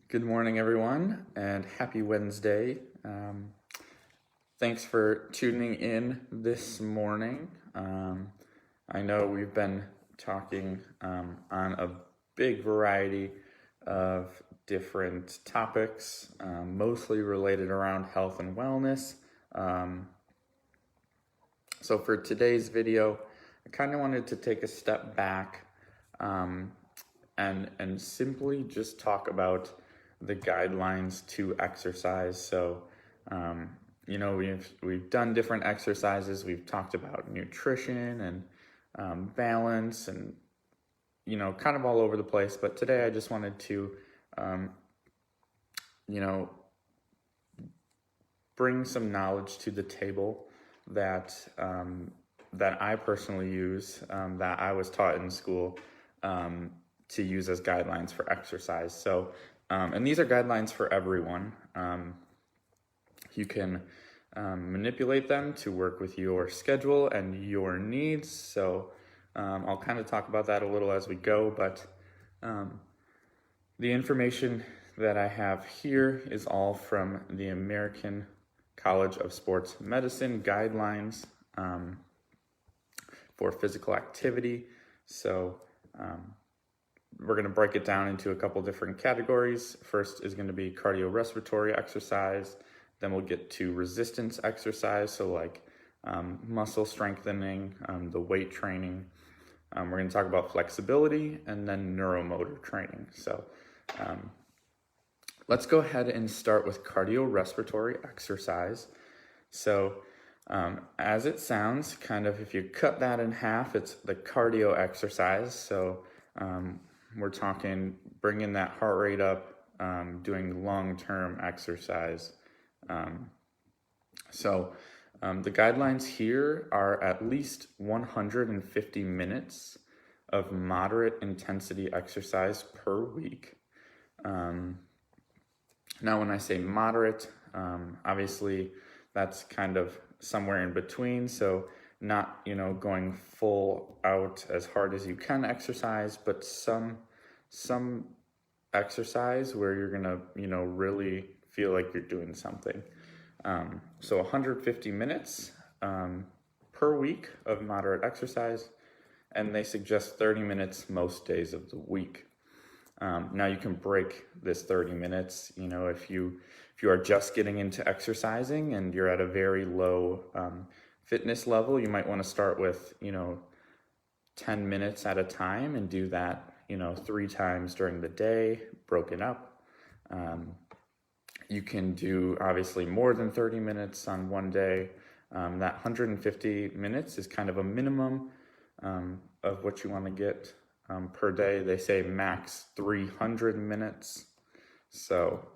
Good morning, everyone, and happy Wednesday. Thanks for tuning in this morning. I know we've been talking on a big variety of different topics, mostly related around health and wellness. So for today's video, I kind of wanted to take a step back and simply just talk about the guidelines to exercise. So, we've done different exercises. We've talked about nutrition and balance and, kind of all over the place. But today I just wanted to, bring some knowledge to the table that I personally use, that I was taught in school to use as guidelines for exercise. So, and these are guidelines for everyone. You can manipulate them to work with your schedule and your needs. So I'll kind of talk about that a little as we go, but the information that I have here is all from the American College of Sports Medicine guidelines for physical activity. So we're going to break it down into a couple different categories. First is going to be cardiorespiratory exercise. Then we'll get to resistance exercise, so like muscle strengthening, the weight training. We're going to talk about flexibility and then neuromotor training. So let's go ahead and start with cardiorespiratory exercise. So as it sounds, kind of if you cut that in half, it's the cardio exercise. So we're talking bringing that heart rate up, doing long-term exercise. The guidelines here are at least 150 minutes of moderate intensity exercise per week. Now, when I say moderate, obviously that's kind of somewhere in between. So not, going full out as hard as you can exercise, but some exercise where you're gonna, really feel like you're doing something. So 150 minutes per week of moderate exercise, and they suggest 30 minutes most days of the week. Now you can break this 30 minutes, if you are just getting into exercising and you're at a very low fitness level, you might want to start with, 10 minutes at a time and do that, 3 times during the day, broken up. You can do obviously more than 30 minutes on one day. That 150 minutes is kind of a minimum of what you want to get per day. They say max 300 minutes. So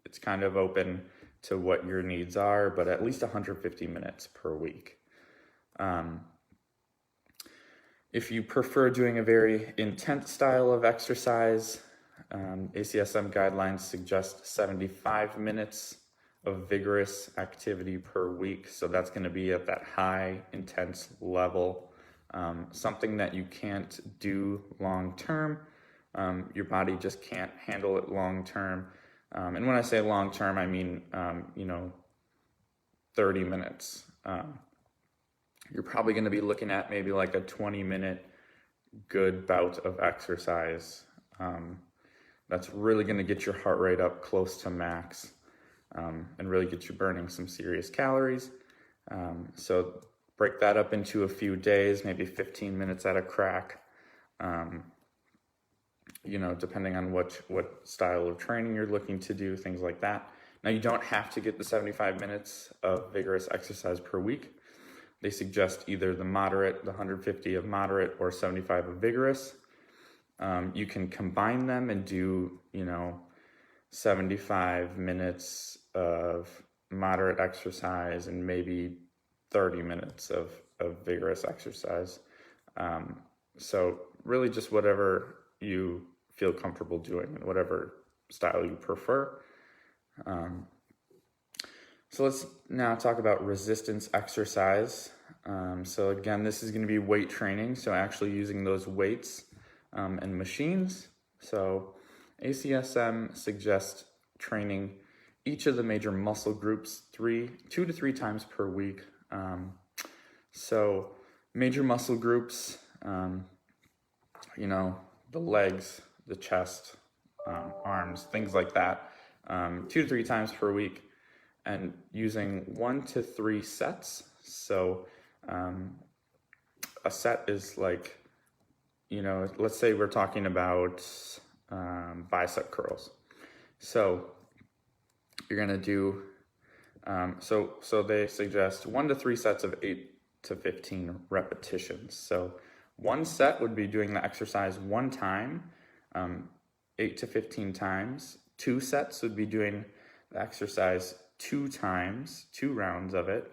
it's kind of open to what your needs are, but at least 150 minutes per week. If you prefer doing a very intense style of exercise, ACSM guidelines suggest 75 minutes of vigorous activity per week. So that's going to be at that high intense level, something that you can't do long term. Your body just can't handle it long term. And when I say long term, I mean, 30 minutes. You're probably going to be looking at maybe like a 20-minute good bout of exercise. That's really going to get your heart rate up close to max and really get you burning some serious calories. So break that up into a few days, maybe 15 minutes at a crack, depending on what style of training you're looking to do, things like that. Now, you don't have to get the 75 minutes of vigorous exercise per week. They suggest either the 150 of moderate, or 75 of vigorous. You can combine them and do, 75 minutes of moderate exercise and maybe 30 minutes of vigorous exercise. So really just whatever you feel comfortable doing, whatever style you prefer. So let's now talk about resistance exercise. So again, this is going to be weight training. So actually using those weights and machines. So ACSM suggests training each of the major muscle groups 2 to 3 times per week. So major muscle groups, the legs, the chest, arms, things like that, 2 to 3 times per week, and using 1 to 3 sets. So a set is like, let's say we're talking about bicep curls. So you're gonna do, so they suggest 1 to 3 sets of 8 to 15 repetitions. So one set would be doing the exercise one time, 8 to 15 times. 2 sets would be doing the exercise 2 times, 2 rounds of it,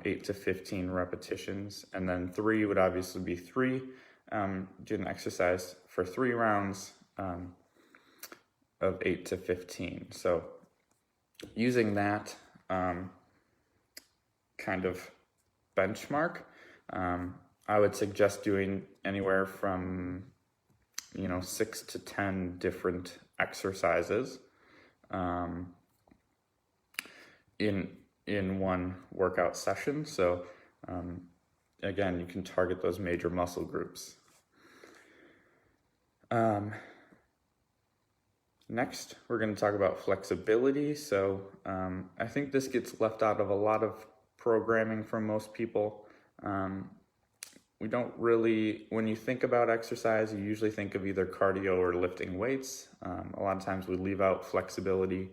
8 to 15 repetitions. And then 3 would obviously be 3, doing the exercise for 3 rounds of 8 to 15. So using that kind of benchmark, I would suggest doing anywhere from 6 to 10 different exercises in one workout session. So again, you can target those major muscle groups. Next, we're going to talk about flexibility. So I think this gets left out of a lot of programming from most people. We don't really, when you think about exercise, you usually think of either cardio or lifting weights. A lot of times we leave out flexibility,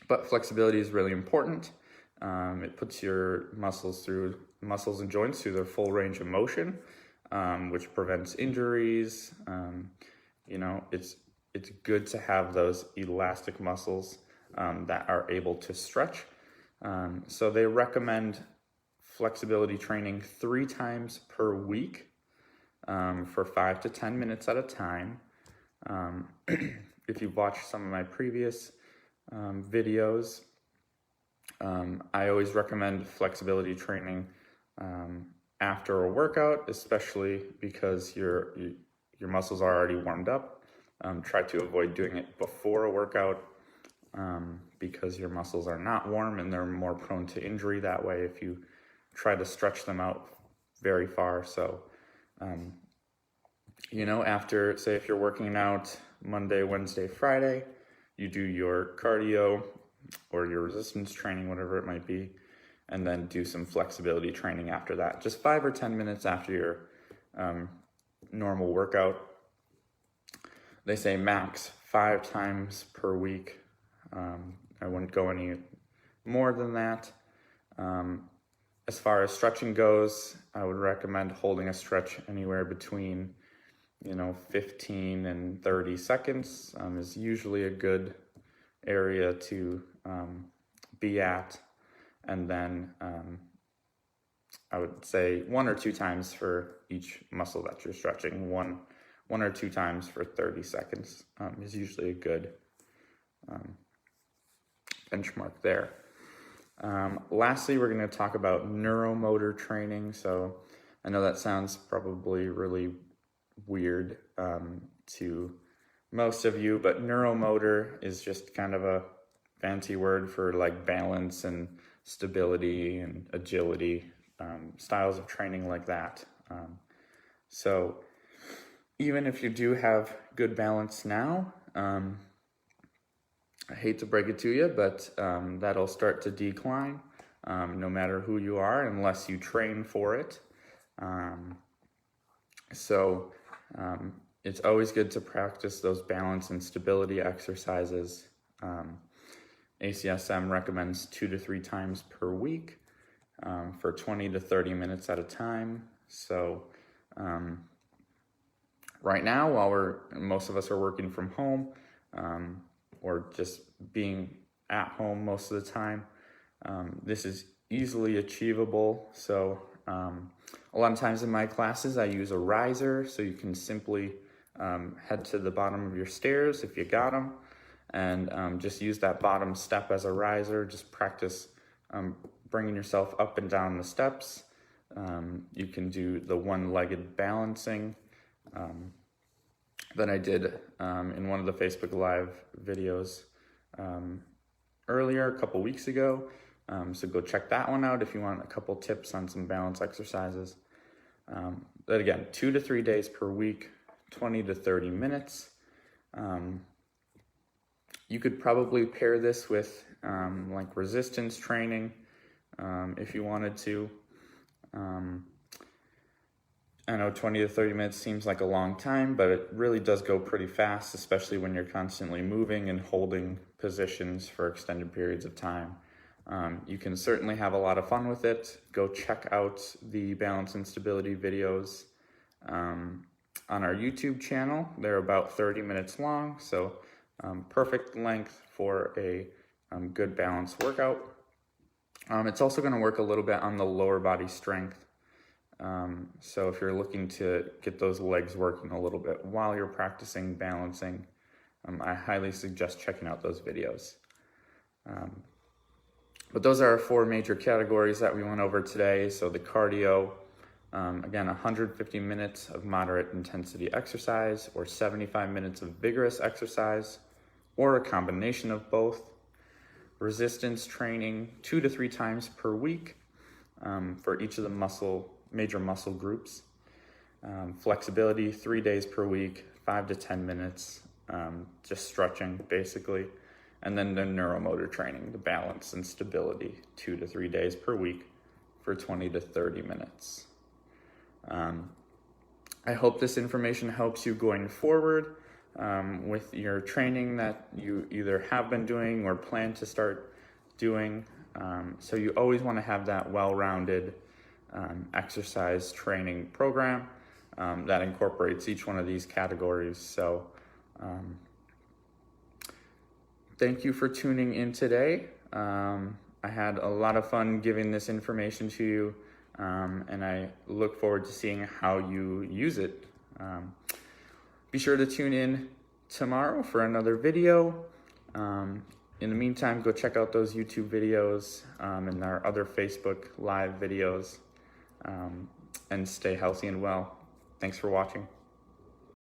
but flexibility is really important. It puts your muscles and joints through their full range of motion, which prevents injuries. It's good to have those elastic muscles that are able to stretch. So they recommend flexibility training 3 times per week for 5 to 10 minutes at a time. If you've watched some of my previous videos, I always recommend flexibility training after a workout, especially because your muscles are already warmed up. Try to avoid doing it before a workout because your muscles are not warm and they're more prone to injury that way if you try to stretch them out very far. So, after, say if you're working out Monday, Wednesday, Friday, you do your cardio or your resistance training, whatever it might be, and then do some flexibility training after that. Just 5 or 10 minutes after your normal workout. They say max 5 times per week. I wouldn't go any more than that. As far as stretching goes, I would recommend holding a stretch anywhere between 15 and 30 seconds is usually a good area to be at. And then I would say 1 or 2 times for each muscle that you're stretching. One or 2 times for 30 seconds is usually a good benchmark there. Lastly, we're going to talk about neuromotor training. So I know that sounds probably really weird to most of you, but neuromotor is just kind of a fancy word for like balance and stability and agility, styles of training like that. So even if you do have good balance now, I hate to break it to you, but that'll start to decline no matter who you are unless you train for it. So it's always good to practice those balance and stability exercises. ACSM recommends 2 to 3 times per week for 20 to 30 minutes at a time. So right now, while most of us are working from home, or just being at home most of the time, this is easily achievable. So a lot of times in my classes, I use a riser, so you can simply head to the bottom of your stairs if you got them, and just use that bottom step as a riser. Just practice bringing yourself up and down the steps. You can do the one-legged balancing, that I did in one of the Facebook Live videos earlier, a couple weeks ago. So go check that one out if you want a couple tips on some balance exercises. But again, 2 to 3 days per week, 20 to 30 minutes. You could probably pair this with like resistance training if you wanted to. I know 20 to 30 minutes seems like a long time, but it really does go pretty fast, especially when you're constantly moving and holding positions for extended periods of time. You can certainly have a lot of fun with it. Go check out the balance and stability videos on our YouTube channel. They're about 30 minutes long, so perfect length for a good balance workout. It's also going to work a little bit on the lower body strength. So if you're looking to get those legs working a little bit while you're practicing balancing, I highly suggest checking out those videos. But those are our 4 major categories that we went over today. So the cardio, again, 150 minutes of moderate intensity exercise or 75 minutes of vigorous exercise or a combination of both. Resistance training 2 to 3 times per week for each of the major muscle groups. Flexibility 3 days per week, 5 to 10 minutes, just stretching basically. And then the neuromotor training, the balance and stability, 2 to 3 days per week for 20 to 30 minutes. I hope this information helps you going forward with your training that you either have been doing or plan to start doing. So you always want to have that well-rounded exercise training program that incorporates each one of these categories. So thank you for tuning in today. I had a lot of fun giving this information to you, and I look forward to seeing how you use it. Be sure to tune in tomorrow for another video. In the meantime, go check out those YouTube videos and our other Facebook Live videos, and stay healthy and well. Thanks for watching.